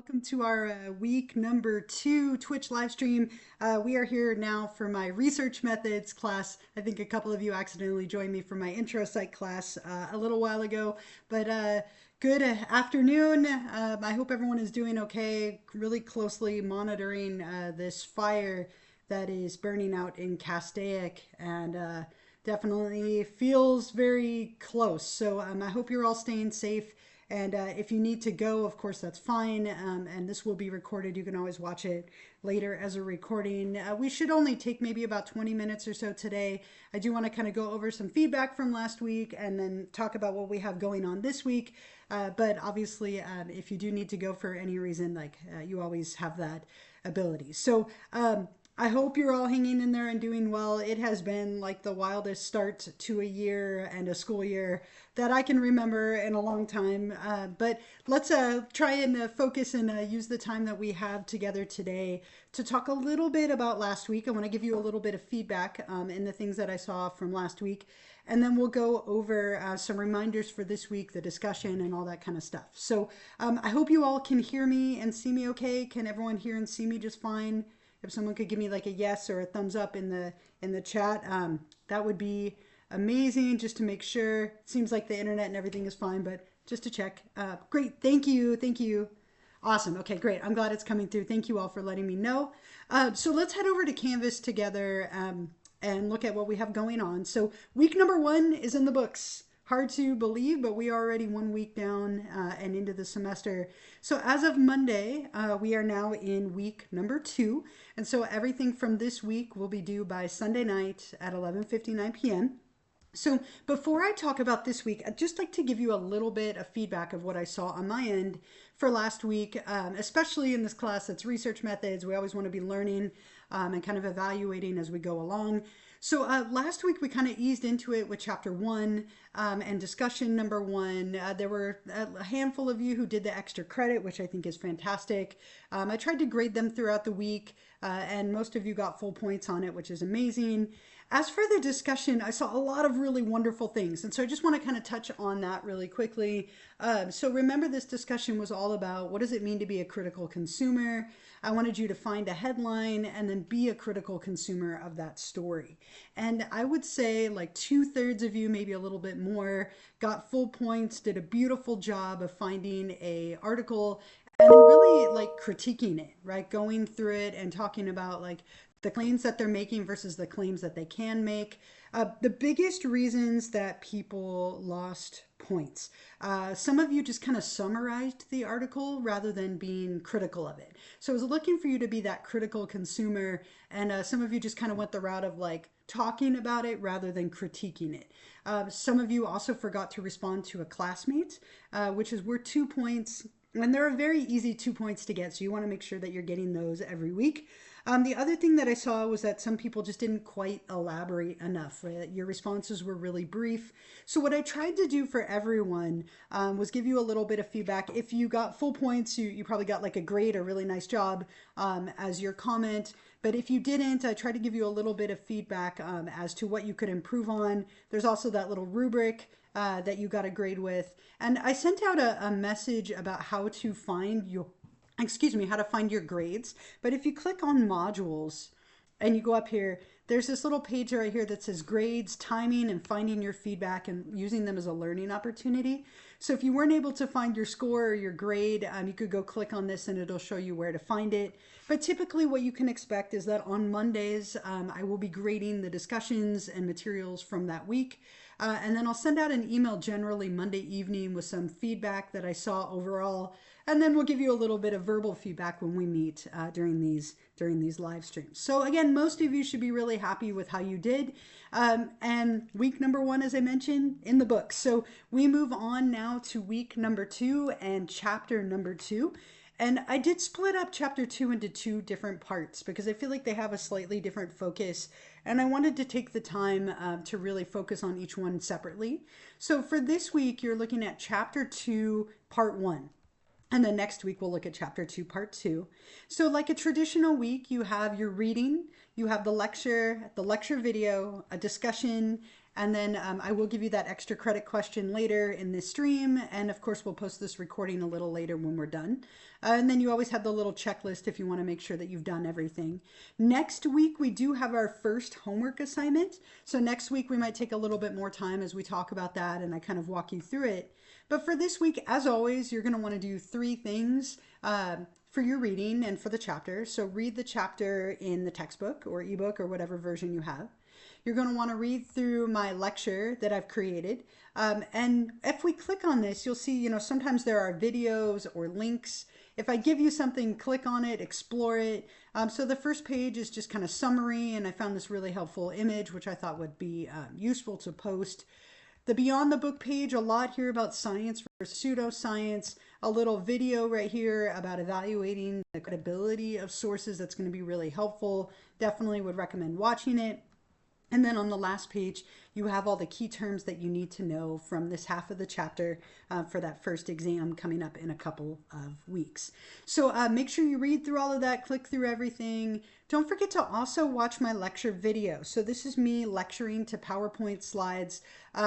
Welcome to our week number 2 Twitch live stream. We are here now for my research methods class. I think a couple of you accidentally joined me for my intro psych class a little while ago, but good afternoon. I hope everyone is doing okay. Really closely monitoring this fire that is burning out in Castaic, and definitely feels very close. So I hope you're all staying safe. And if you need to go, of course, that's fine. And this will be recorded. You can always watch it later as a recording. We should only take maybe about 20 minutes or so today. I do want to kind of go over some feedback from last week and then talk about what we have going on this week. But obviously, if you do need to go for any reason, you always have that ability. So I hope you're all hanging in there and doing well. It has been like the wildest start to a year and a school year that I can remember in a long time. But let's try and focus and use the time that we have together today to talk a little bit about last week. I want to give you a little bit of feedback in the things that I saw from last week. And then we'll go over some reminders for this week, the discussion, and all that kind of stuff. So I hope you all can hear me and see me okay. Can everyone hear and see me just fine? If someone could give me like a yes or a thumbs up in the chat, that would be amazing, just to make sure. It seems like the internet and everything is fine, but just to check. Great, thank you. Awesome, okay, great. I'm glad it's coming through. Thank you all for letting me know. So let's head over to Canvas together and look at what we have going on. So week number 1 is in the books. Hard to believe, but we are already 1 week down and into the semester. So as of Monday, we are now in week number 2. And so everything from this week will be due by Sunday night at 11:59 p.m. So before I talk about this week, I'd just like to give you a little bit of feedback of what I saw on my end for last week, especially in this class that's research methods. We always want to be learning and kind of evaluating as we go along. So last week we kind of eased into it with chapter 1 and discussion number 1. There were a handful of you who did the extra credit, which I think is fantastic. I tried to grade them throughout the week, and most of you got full points on it, which is amazing. As for the discussion, I saw a lot of really wonderful things, and so I just want to kind of touch on that really quickly. So remember, this discussion was all about what does it mean to be a critical consumer. I wanted you to find a headline and then be a critical consumer of that story. And I would say like 2/3 of you, maybe a little bit more, got full points, did a beautiful job of finding a article and really like critiquing it, right? Going through it and talking about like the claims that they're making versus the claims that they can make. The biggest reasons that people lost points. Some of you just kind of summarized the article rather than being critical of it. So I was looking for you to be that critical consumer, and some of you just kind of went the route of like talking about it rather than critiquing it. Some of you also forgot to respond to a classmate, which is worth 2 points. And they're a very easy 2 points to get, so you want to make sure that you're getting those every week. The other thing that I saw was that some people just didn't quite elaborate enough. Right? Your responses were really brief. So what I tried to do for everyone was give you a little bit of feedback. If you got full points, you probably got like a great or really nice job as your comment. But if you didn't, I tried to give you a little bit of feedback as to what you could improve on. There's also that little rubric that you got a grade with. And I sent out a message about how to find your grades. But if you click on modules and you go up here, there's this little page right here that says grades, timing, and finding your feedback and using them as a learning opportunity. So if you weren't able to find your score or your grade, you could go click on this and it'll show you where to find it. But typically what you can expect is that on Mondays, I will be grading the discussions and materials from that week. And then I'll send out an email generally Monday evening with some feedback that I saw overall. And then we'll give you a little bit of verbal feedback when we meet during these live streams. So again, most of you should be really happy with how you did. And week number 1, as I mentioned, in the books. So we move on now to week number 2 and chapter number 2. And I did split up chapter 2 into 2 different parts because I feel like they have a slightly different focus. And I wanted to take the time to really focus on each one separately. So for this week, you're looking at chapter 2, part 1. And then next week, we'll look at chapter 2, part 2. So like a traditional week, you have your reading, you have the lecture video, a discussion, And then I will give you that extra credit question later in this stream. And of course, we'll post this recording a little later when we're done. And then you always have the little checklist if you want to make sure that you've done everything. Next week, we do have our first homework assignment. So next week, we might take a little bit more time as we talk about that and I kind of walk you through it. But for this week, as always, you're going to want to do 3 things for your reading and for the chapter. So read the chapter in the textbook or ebook or whatever version you have. You're going to want to read through my lecture that I've created. And if we click on this, you'll see, sometimes there are videos or links. If I give you something, click on it, explore it. So the first page is just kind of summary, and I found this really helpful image, which I thought would be useful to post. The Beyond the Book page, a lot here about science versus pseudoscience, a little video right here about evaluating the credibility of sources that's going to be really helpful. Definitely would recommend watching it. And then on the last page, you have all the key terms that you need to know from this half of the chapter for that first exam coming up in a couple of weeks. So make sure you read through all of that, click through everything. Don't forget to also watch my lecture video. So this is me lecturing to PowerPoint slides.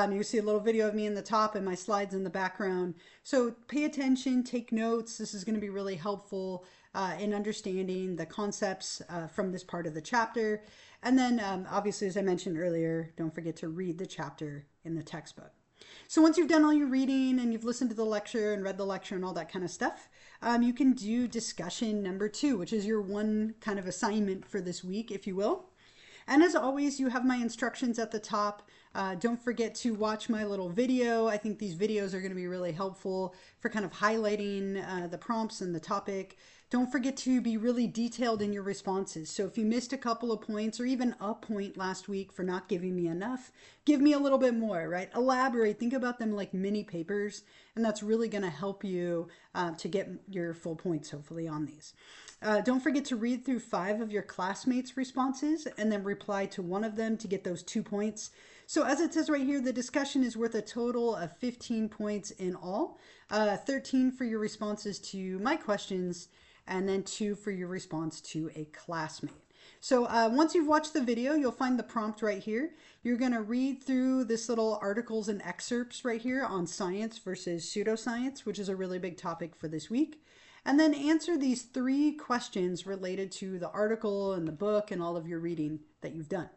You see a little video of me in the top and my slides in the background. So pay attention, take notes. This is going to be really helpful in understanding the concepts from this part of the chapter. And then obviously, as I mentioned earlier, don't forget to read the chapter in the textbook. So once you've done all your reading and you've listened to the lecture and read the lecture and all that kind of stuff, you can do discussion number 2, which is your one kind of assignment for this week, if you will. And as always, you have my instructions at the top. Don't forget to watch my little video. I think these videos are going to be really helpful for kind of highlighting the prompts and the topic. Don't forget to be really detailed in your responses. So if you missed a couple of points or even a point last week for not giving me enough, give me a little bit more, right? Elaborate, think about them like mini papers, and that's really going to help you to get your full points, hopefully, on these. Don't forget to read through 5 of your classmates' responses and then reply to one of them to get those 2 points. So as it says right here, the discussion is worth a total of 15 points in all, 13 for your responses to my questions, and then 2 for your response to a classmate. So once you've watched the video, you'll find the prompt right here. You're going to read through this little articles and excerpts right here on science versus pseudoscience, which is a really big topic for this week. And then answer these 3 questions related to the article and the book and all of your reading that you've done.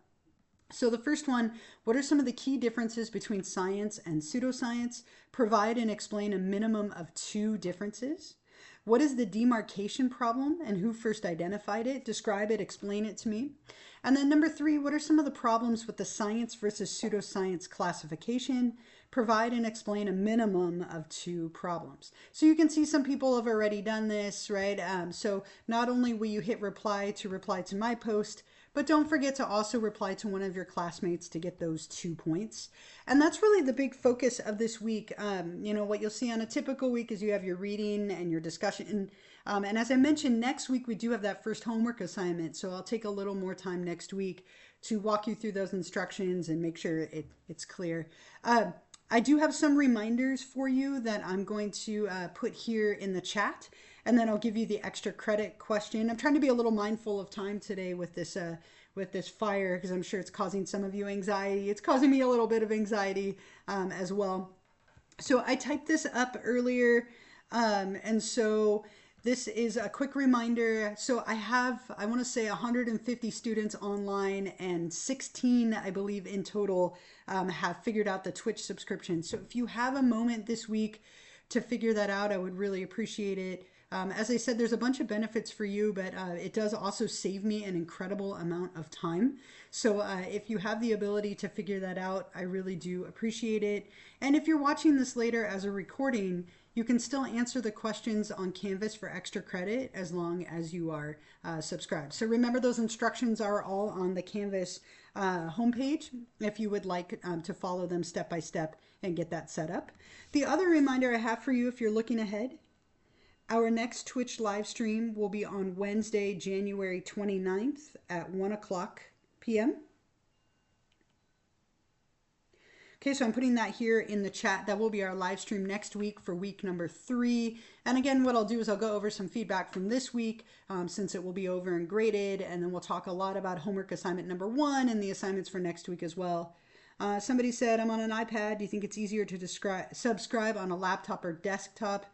So the first one, what are some of the key differences between science and pseudoscience? Provide and explain a minimum of 2 differences. What is the demarcation problem and who first identified it? Describe it, explain it to me. And then number 3, what are some of the problems with the science versus pseudoscience classification? Provide and explain a minimum of 2 problems. So you can see some people have already done this, right? So not only will you hit reply to my post, but don't forget to also reply to one of your classmates to get those 2 points. And that's really the big focus of this week. What you'll see on a typical week is you have your reading and your discussion. And as I mentioned, next week we do have that first homework assignment. So I'll take a little more time next week to walk you through those instructions and make sure it's clear. I do have some reminders for you that I'm going to put here in the chat. And then I'll give you the extra credit question. I'm trying to be a little mindful of time today with this fire, because I'm sure it's causing some of you anxiety. It's causing me a little bit of anxiety as well. So I typed this up earlier, and so this is a quick reminder. So I want to say 150 students online, and 16, I believe, in total have figured out the Twitch subscription. So if you have a moment this week to figure that out, I would really appreciate it. As I said, there's a bunch of benefits for you, but it does also save me an incredible amount of time. So if you have the ability to figure that out, I really do appreciate it. And if you're watching this later as a recording, you can still answer the questions on Canvas for extra credit as long as you are subscribed. So remember, those instructions are all on the Canvas homepage if you would like to follow them step by step and get that set up. The other reminder I have for you, if you're looking ahead, our next Twitch live stream will be on Wednesday, January 29th at 1 o'clock p.m. Okay, so I'm putting that here in the chat. That will be our live stream next week for week number 3. And again, what I'll do is I'll go over some feedback from this week since it will be over and graded. And then we'll talk a lot about homework assignment number 1 and the assignments for next week as well. Somebody said, I'm on an iPad. Do you think it's easier to subscribe on a laptop or desktop?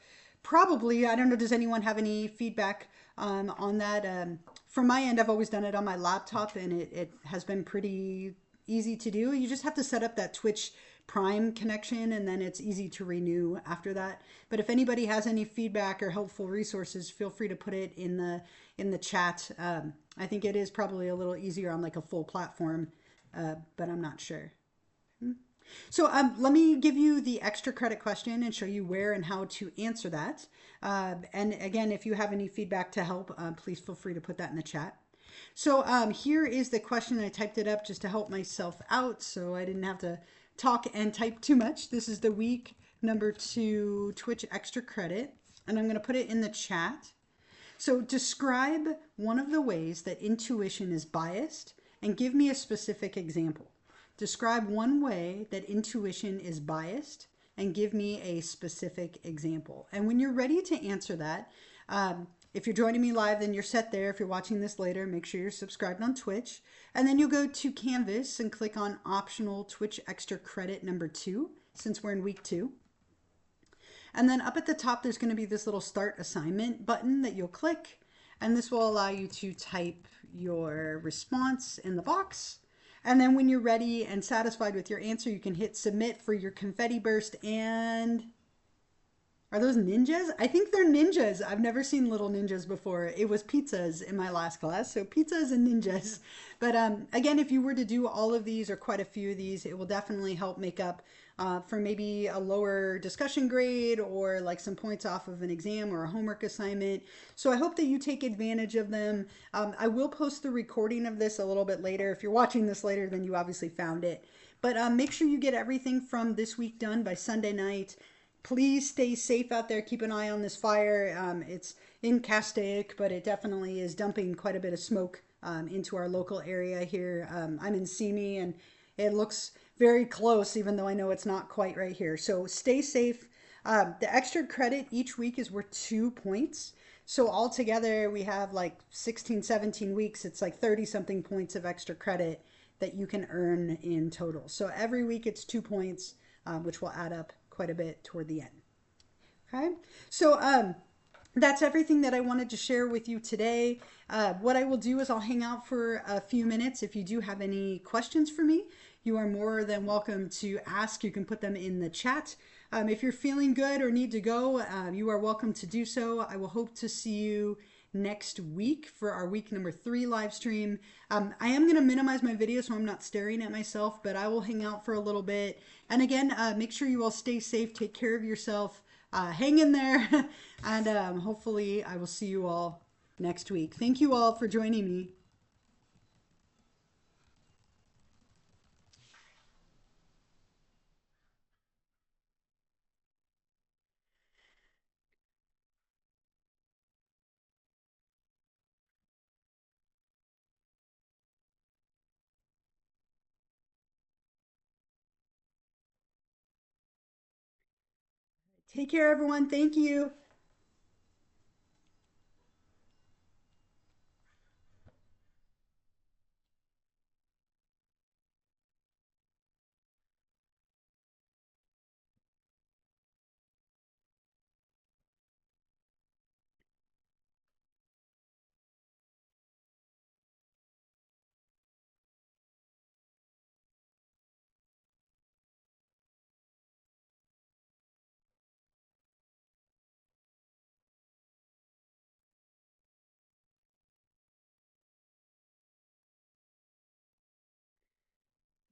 Probably. I don't know. Does anyone have any feedback on that? From my end, I've always done it on my laptop, and it has been pretty easy to do. You just have to set up that Twitch Prime connection, and then it's easy to renew after that. But if anybody has any feedback or helpful resources, feel free to put it in the chat. I think it is probably a little easier on like a full platform, but I'm not sure. So let me give you the extra credit question and show you where and how to answer that. And again, if you have any feedback to help, please feel free to put that in the chat. So here is the question. I typed it up just to help myself out so I didn't have to talk and type too much. This is the week number 2 Twitch extra credit, and I'm going to put it in the chat. So describe one of the ways that intuition is biased and give me a specific example. Describe one way that intuition is biased and give me a specific example. And when you're ready to answer that, if you're joining me live, then you're set there. If you're watching this later, make sure you're subscribed on Twitch. And then you'll go to Canvas and click on optional Twitch extra credit number 2, since we're in week 2. And then up at the top, there's going to be this little start assignment button that you'll click. And this will allow you to type your response in the box. And then when you're ready and satisfied with your answer, you can hit submit for your confetti burst. And are those ninjas? I think they're ninjas. I've never seen little ninjas before. It was pizzas in my last class. So pizzas and ninjas. But again, if you were to do all of these or quite a few of these, it will definitely help make up for maybe a lower discussion grade or like some points off of an exam or a homework assignment. So I hope that you take advantage of them. I will post the recording of this a little bit later. If you're watching this later, then you obviously found it. But make sure you get everything from this week done by Sunday night. Please stay safe out there. Keep an eye on this fire. It's in Castaic, but it definitely is dumping quite a bit of smoke into our local area here. I'm in Simi, and it looks very close, even though I know it's not quite right here. So stay safe. The extra credit each week is worth 2 points. So altogether, we have like 16, 17 weeks. It's like 30 something points of extra credit that you can earn in total. So every week it's 2 points, which will add up quite a bit toward the end. Okay, so that's everything that I wanted to share with you today. What I will do is I'll hang out for a few minutes. If you do have any questions for me, you are more than welcome to ask. You can put them in the chat. If you're feeling good or need to go, you are welcome to do so. I will hope to see you next week for our week number 3 live stream. I am going to minimize my video so I'm not staring at myself, but I will hang out for a little bit. And again, make sure you all stay safe, take care of yourself, hang in there, and hopefully I will see you all next week. Thank you all for joining me. Take care, everyone. Thank you.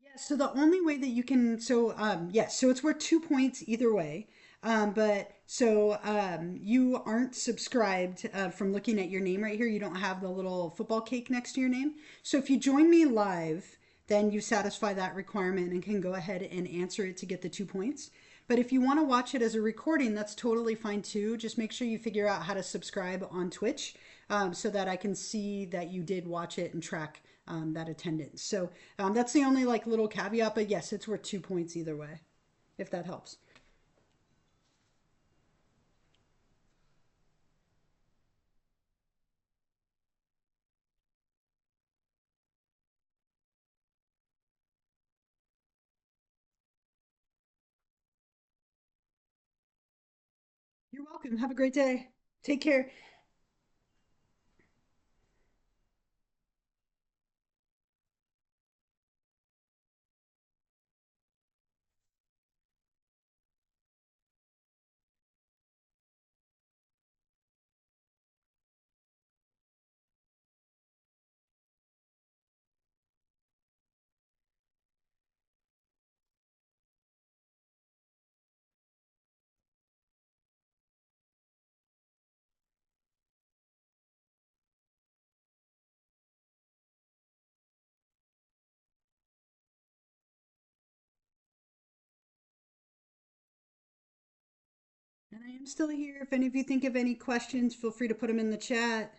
Yeah, so the only way that you can, so yes, so it's worth 2 points either way. But so you aren't subscribed from looking at your name right here. You don't have the little football cake next to your name. So if you join me live, then you satisfy that requirement and can go ahead and answer it to get the 2 points. But if you want to watch it as a recording, that's totally fine too. Just make sure you figure out how to subscribe on Twitch so that I can see that you did watch it and track that attendance. So that's the only like little caveat, but yes, it's worth 2 points either way, if that helps. You're welcome. Have a great day. Take care. And I am still here. If any of you think of any questions, feel free to put them in the chat.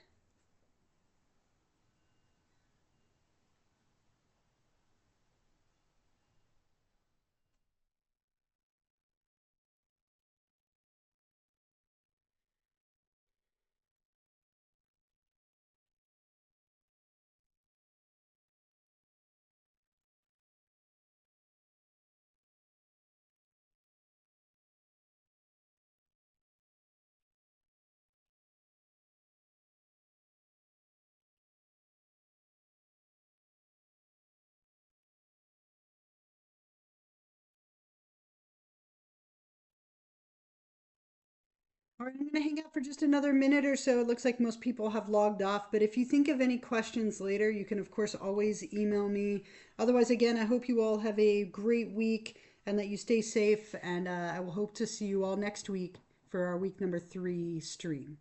All right, I'm going to hang out for just another minute or so. It looks like most people have logged off, but if you think of any questions later, you can, of course, always email me. Otherwise, again, I hope you all have a great week and that you stay safe. And I will hope to see you all next week for our week number 3 stream.